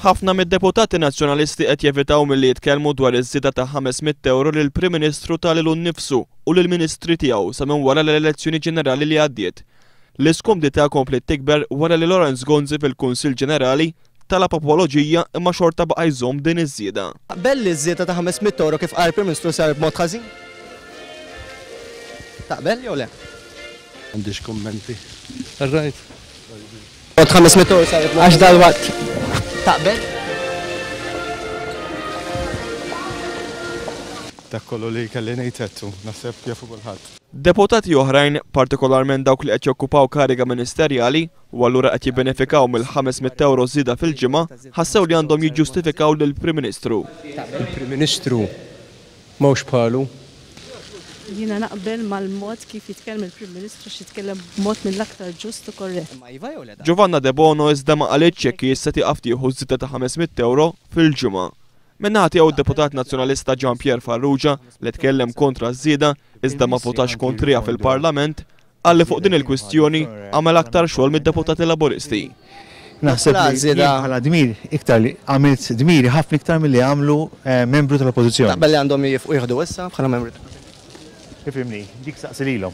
Ħafna mid-deputati nazzjonalisti qed jevitaw milli jitkellmu dwar iż-żieda ta' 500 euro lill Prim Ministru tal-ilu nnifsu u lill-Ministri tiegħu sa minn wara l-elezzjoni ġenerali li għaddiet. L-iskumdità komplet tikber wara li Lawrence Gonzi fil-Kunsill Ġenerali talab apoloġija imma xorta baqa' jżomm din iż-żieda. Taqbel li ż-żieda ta' 500 euro kif qal Prim Ministru sar b'mod ħażin? Taqbel jew le? M'għandix kummenti. Rajt. 500 euro sar Għax dal-waqt. Taqbel? Dak kollu li kelli ngħidettu, naħseb jafu kulħadd. Deputati oħrajn, partikolarment dawk li qed jokkupaw kariga ministerjali u allura qed jibbenefikaw mill-500 euro żieda fil-ġimgħa, ħassew li għandhom jiġġustifikaw lill-Prim Ministru. Il-Prim Ministru mhux bħalu. Jiena naqbel mal-mod kif jitkellem il-Prim Ministru jitkellem b'mod mill-aktar ġust u korrett. Giovanna De Bono iżda ma qalitx jekk jista' tieqaf tieħu żieda ta' 500 euro fil-ġimgħa. Minnaħa tiegħu d-deputat nazzjonalista Gian Pier Farrugia li tkellem kontra ż-żieda iżda ma votax kontrija fil-Parlament għalli fuq din il-kwistjoni għamel aktar xogħol mid-deputati Laburisti. Naħseb li bħala dmir iktar li għamilt dmiri ħafna iktar milli għamlu membru tal-oppożizzjoni. Taqbel li għandhom jieħdu issa bħala membru. Ifhimni, dik saqsi lilhom.